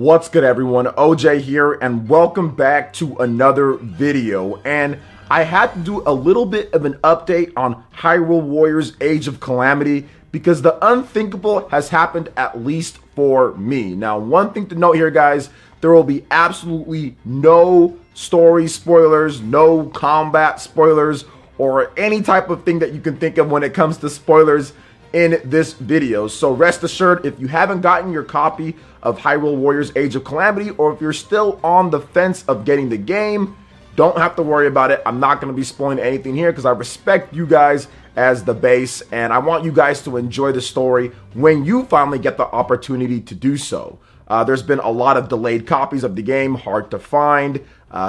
What's good, everyone? OJ here, and welcome back to another video. And I had to do a little bit of an update on Hyrule Warriors Age of Calamity because the unthinkable has happened, at least for me. Now, one thing to note here, guys, there will be absolutely no story spoilers, no combat spoilers, or any type of thing that you can think of when it comes to spoilers in this video. So rest assured, if you haven't gotten your copy of Hyrule Warriors Age of Calamity, or if you're still on the fence of getting the game, don't have to worry about it. I'm not going to be spoiling anything here because I respect you guys as the base, and I want you guys to enjoy the story when you finally get the opportunity to do so. There's been a lot of delayed copies of the game, hard to find,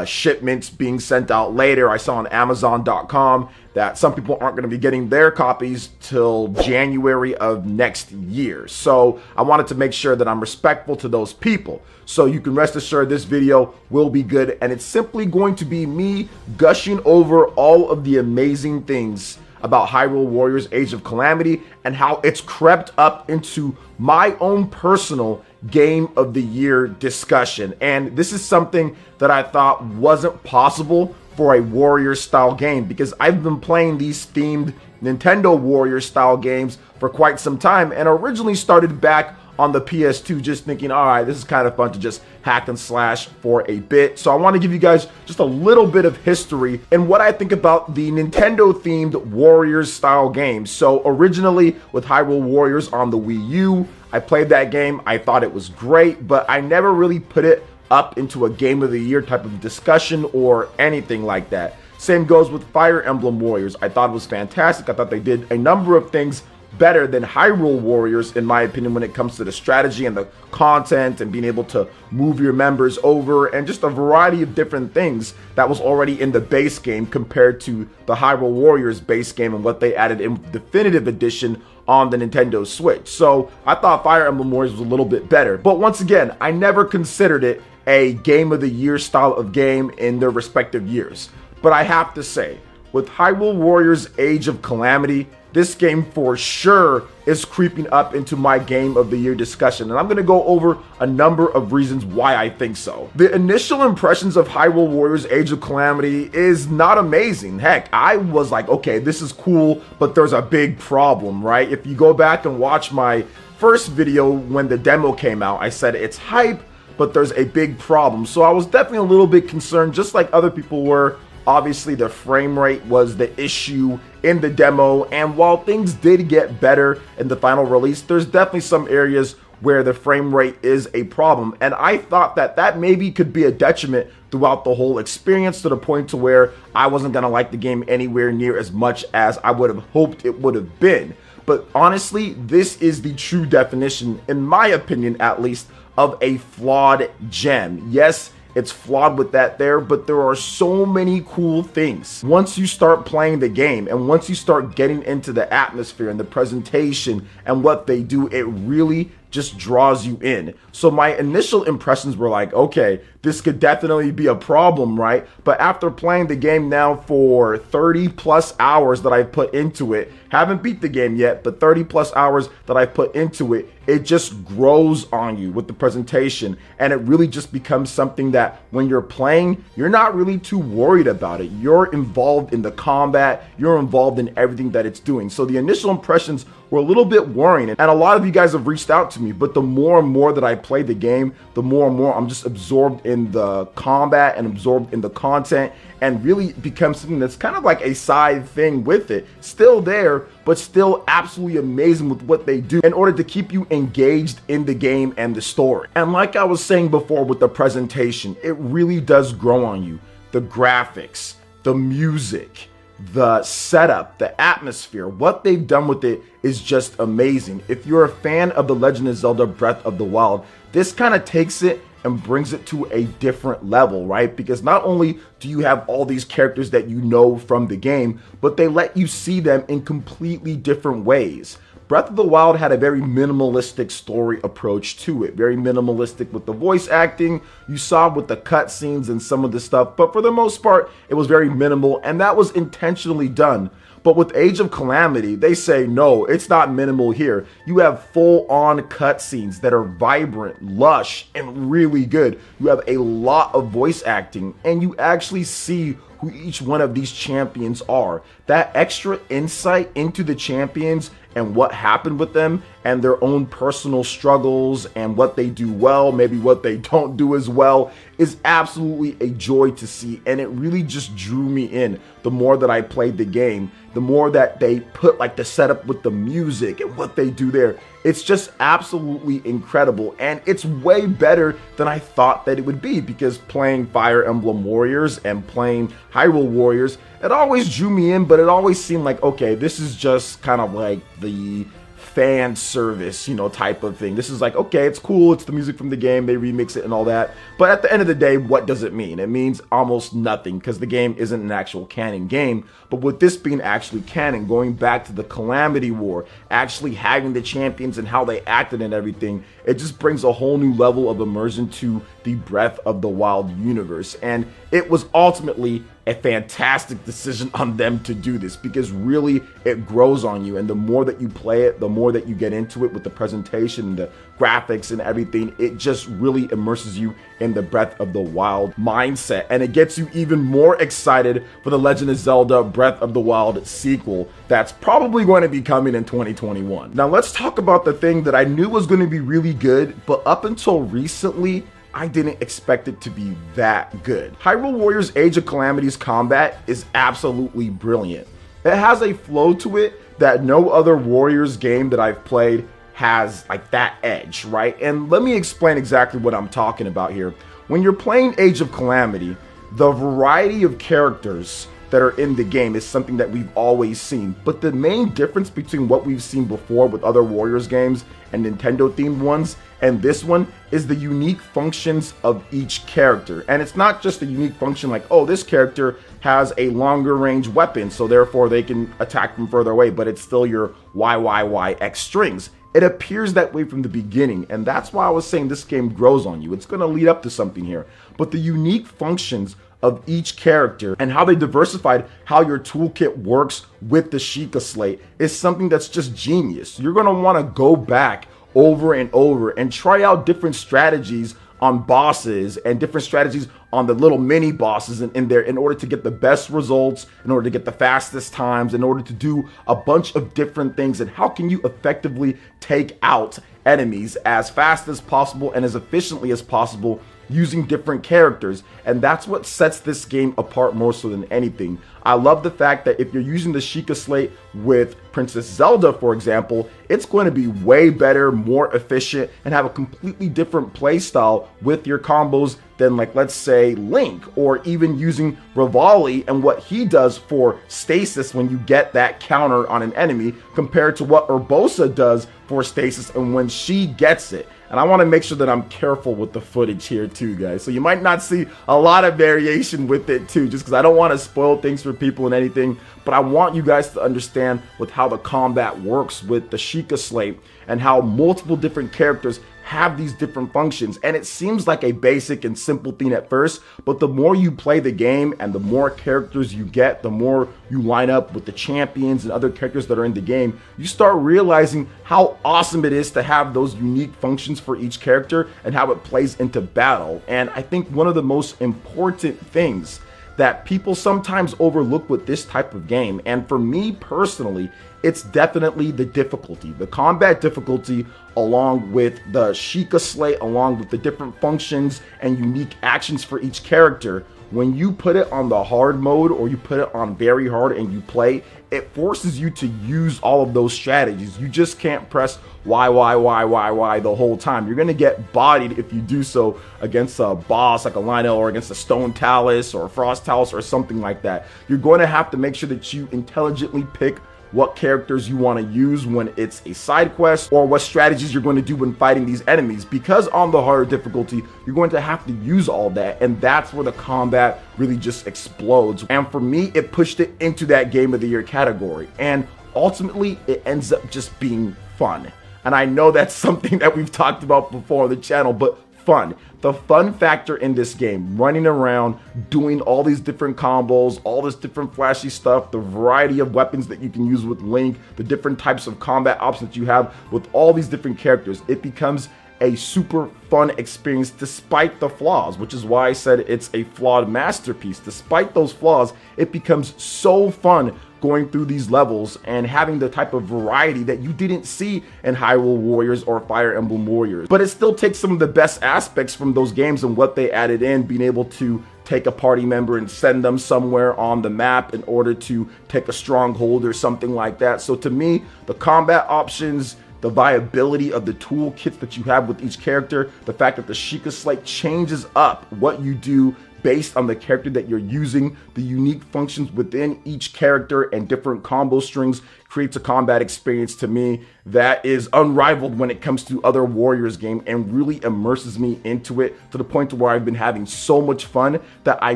shipments being sent out later. I saw on Amazon.com that some people aren't going to be getting their copies till January of next year. So I wanted to make sure that I'm respectful to those people. So you can rest assured this video will be good, and it's simply going to be me gushing over all of the amazing things about Hyrule Warriors Age of Calamity and how it's crept up into my own personal Game of the Year discussion. And this is something that I thought wasn't possible for a Warriors style game, because I've been playing these themed Nintendo Warriors style games for quite some time, and originally started back on the PS2 just thinking, all right, this is kind of fun to just hack and slash for a bit. So I want to give you guys just a little bit of history and what I think about the Nintendo themed Warriors style games. So originally with Hyrule Warriors on the Wii U, I played that game. I thought it was great, but I never really put it up into a Game of the Year type of discussion or anything like that. Same goes with Fire Emblem Warriors. I thought it was fantastic. I thought they did a number of things better than Hyrule Warriors, in my opinion, when it comes to the strategy and the content and being able to move your members over and just a variety of different things that was already in the base game compared to the Hyrule Warriors base game and what they added in Definitive Edition on the Nintendo Switch. So I thought Fire Emblem Warriors was a little bit better. But once again, I never considered it a Game of the Year style of game in their respective years. But I have to say, with Hyrule Warriors Age of Calamity, this game for sure is creeping up into my Game of the Year discussion, and I'm going to go over a number of reasons why I think so. The initial impressions of Hyrule Warriors Age of Calamity is not amazing. Heck, I was like, okay, this is cool, but there's a big problem, right? If you go back and watch my first video when the demo came out, I said it's hype, but there's a big problem. So I was definitely a little bit concerned, just like other people were. Obviously, the frame rate was the issue in the demo, and while things did get better in the final release, there's definitely some areas where the frame rate is a problem, and I thought that that maybe could be a detriment throughout the whole experience, to the point to where I wasn't going to like the game anywhere near as much as I would have hoped it would have been. But honestly, this is the true definition, in my opinion at least, of a flawed gem. Yes, it's flawed with that there, but there are so many cool things once you start playing the game, and once you start getting into the atmosphere and the presentation and what they do, it really just draws you in. So my initial impressions were like, okay, this could definitely be a problem, right? But after playing the game now for 30 plus hours that I've put into it, haven't beat the game yet, but 30 plus hours that I've put into it, it just grows on you with the presentation, and it really just becomes something that when you're playing, you're not really too worried about it. You're involved in the combat, you're involved in everything that it's doing. So the initial impressions were a little bit worrying, and a lot of you guys have reached out to me, but the more and more that I play the game, the more and more I'm just absorbed in the combat and absorbed in the content, and really becomes something that's kind of like a side thing with it. Still there, but still absolutely amazing with what they do in order to keep you engaged in the game and the story. And like I was saying before with the presentation, it really does grow on you. The graphics, the music, the setup, the atmosphere, what they've done with it is just amazing. If you're a fan of The Legend of Zelda Breath of the Wild, this kind of takes it and brings it to a different level, right? Because not only do you have all these characters that you know from the game, but they let you see them in completely different ways. Breath of the Wild had a very minimalistic story approach to it, very minimalistic with the voice acting. You saw with the cutscenes and some of the stuff, but for the most part, it was very minimal, and that was intentionally done. But with Age of Calamity, they say, no, it's not minimal here. You have full-on cutscenes that are vibrant, lush, and really good. You have a lot of voice acting, and you actually see who each one of these champions are. That extra insight into the champions and what happened with them and their own personal struggles and what they do well, maybe what they don't do as well, is absolutely a joy to see. And it really just drew me in the more that I played the game, the more that they put like the setup with the music and what they do there. It's just absolutely incredible, and it's way better than I thought that it would be, because playing Fire Emblem Warriors and playing Hyrule Warriors, it always drew me in, but it always seemed like, okay, this is just kind of like the fan service, you know, type of thing. This is like, okay, it's cool, it's the music from the game, they remix it and all that, but at the end of the day, what does it mean? It means almost nothing, because the game isn't an actual canon game. But with this being actually canon, going back to the Calamity War, actually having the champions and how they acted and everything, it just brings a whole new level of immersion to the Breath of the Wild universe. And it was ultimately a fantastic decision on them to do this, because really it grows on you, and the more that you play it, the more that you get into it with the presentation, the graphics and everything, it just really immerses you in the Breath of the Wild mindset, and it gets you even more excited for the Legend of Zelda Breath of the Wild sequel that's probably going to be coming in 2021. Now let's talk about the thing that I knew was going to be really good, but up until recently I didn't expect it to be that good. Hyrule Warriors Age of Calamity's combat is absolutely brilliant. It has a flow to it that no other Warriors game that I've played has, like that edge, right? And let me explain exactly what I'm talking about here. When you're playing Age of Calamity, the variety of characters that are in the game is something that we've always seen. But the main difference between what we've seen before with other Warriors games and Nintendo themed ones and this one is the unique functions of each character. And it's not just a unique function like, oh, this character has a longer range weapon, so therefore they can attack from further away, but it's still your YYYX strings. It appears that way from the beginning, and that's why I was saying this game grows on you. It's going to lead up to something here. But the unique functions of each character and how they diversified how your toolkit works with the Sheikah Slate is something that's just genius. You're going to want to go back over and over and try out different strategies on bosses and different strategies on the little mini bosses in there in order to get the best results, in order to get the fastest times, in order to do a bunch of different things. And how can you effectively take out enemies as fast as possible and as efficiently as possible using different characters. And that's what sets this game apart more so than anything. I love the fact that if you're using the Sheikah Slate with Princess Zelda, for example, it's going to be way better, more efficient, and have a completely different play style with your combos than, like, let's say Link, or even using Rivali and what he does for stasis when you get that counter on an enemy, compared to what Urbosa does for stasis and when she gets it. And I want to make sure that I'm careful with the footage here too, guys. So you might not see a lot of variation with it too, just because I don't want to spoil things for people and anything. But I want you guys to understand with how the combat works with the Sheikah Slate and how multiple different characters have these different functions. And it seems like a basic and simple thing at first, but the more you play the game and the more characters you get, the more you line up with the champions and other characters that are in the game, you start realizing how awesome it is to have those unique functions for each character and how it plays into battle. And I think one of the most important things that people sometimes overlook with this type of game, and for me personally, it's definitely the difficulty, the combat difficulty, along with the Sheikah Slate, along with the different functions and unique actions for each character. When you put it on the hard mode or you put it on very hard and you play, it forces you to use all of those strategies. You just can't press Y the whole time. You're going to get bodied if you do so against a boss like a Lionel, or against a Stone Talus or a Frost Talus or something like that. You're going to have to make sure that you intelligently pick what characters you want to use when it's a side quest, or what strategies you're going to do when fighting these enemies, because on the harder difficulty you're going to have to use all that, and that's where the combat really just explodes. And for me, it pushed it into that Game of the Year category, and ultimately it ends up just being fun. And I know that's something that we've talked about before on the channel, but fun. The fun factor in this game, running around, doing all these different combos, all this different flashy stuff, the variety of weapons that you can use with Link, the different types of combat options that you have with all these different characters, it becomes a super fun experience despite the flaws, which is why I said it's a flawed masterpiece. Despite those flaws, it becomes so fun going through these levels and having the type of variety that you didn't see in Hyrule Warriors or Fire Emblem Warriors. But it still takes some of the best aspects from those games and what they added in, being able to take a party member and send them somewhere on the map in order to take a stronghold or something like that. So to me, the combat options, the viability of the toolkits that you have with each character, the fact that the Sheikah Slate changes up what you do based on the character that you're using, the unique functions within each character and different combo strings creates a combat experience to me that is unrivaled when it comes to other Warriors game and really immerses me into it to the point where I've been having so much fun that I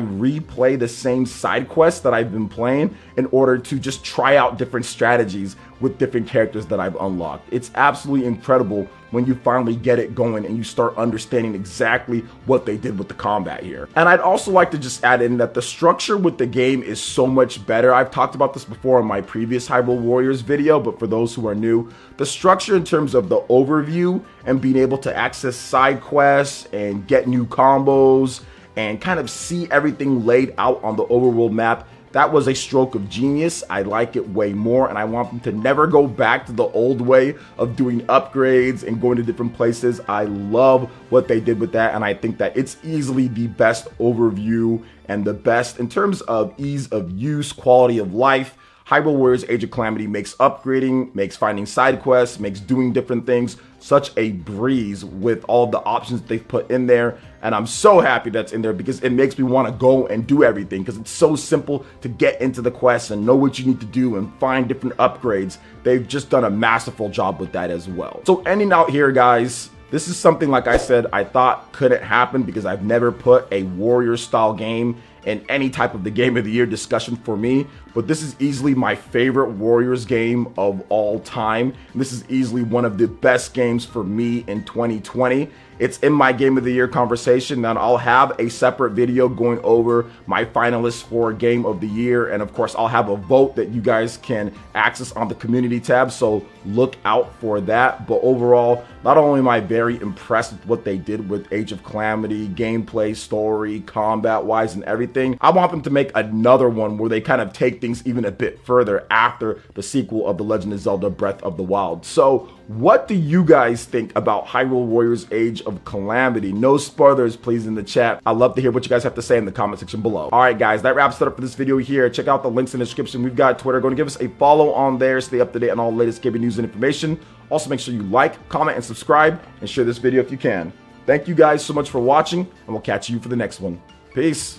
replay the same side quests that I've been playing in order to just try out different strategies with different characters that I've unlocked. It's absolutely incredible when you finally get it going and you start understanding exactly what they did with the combat here. And I'd also like to just add in that the structure with the game is so much better. I've talked about this before in my previous Hyrule Warriors video, but for those who are new, the structure in terms of the overview and being able to access side quests and get new combos and kind of see everything laid out on the overworld map, that was a stroke of genius. I like it way more, and I want them to never go back to the old way of doing upgrades and going to different places. I love what they did with that, and I think that it's easily the best overview and the best in terms of ease of use, quality of life. Hyrule Warriors Age of Calamity makes upgrading, makes finding side quests, makes doing different things such a breeze with all the options they've put in there. And I'm so happy that's in there because it makes me want to go and do everything because it's so simple to get into the quests and know what you need to do and find different upgrades. They've just done a masterful job with that as well. So ending out here, guys, this is something, like I said, I thought couldn't happen because I've never put a Warrior style game in any type of the Game of the Year discussion for me, but this is easily my favorite Warriors game of all time. And this is easily one of the best games for me in 2020. It's in my Game of the Year conversation, and I'll have a separate video going over my finalists for Game of the Year, and of course I'll have a vote that you guys can access on the community tab, so look out for that. But overall, not only am I very impressed with what they did with Age of Calamity, gameplay, story, combat-wise, and everything, I want them to make another one where they kind of take things even a bit further after the sequel of The Legend of Zelda Breath of the Wild. So what do you guys think about Hyrule Warriors Age of Calamity? No spoilers, please, in the chat. I'd love to hear what you guys have to say in the comment section below. All right, guys, that wraps it up for this video here. Check out the links in the description. We've got Twitter. Go and give us a follow on there. Stay up to date on all the latest gaming news and information. Also, make sure you like, comment, and subscribe, and share this video if you can. Thank you guys so much for watching, and we'll catch you for the next one. Peace.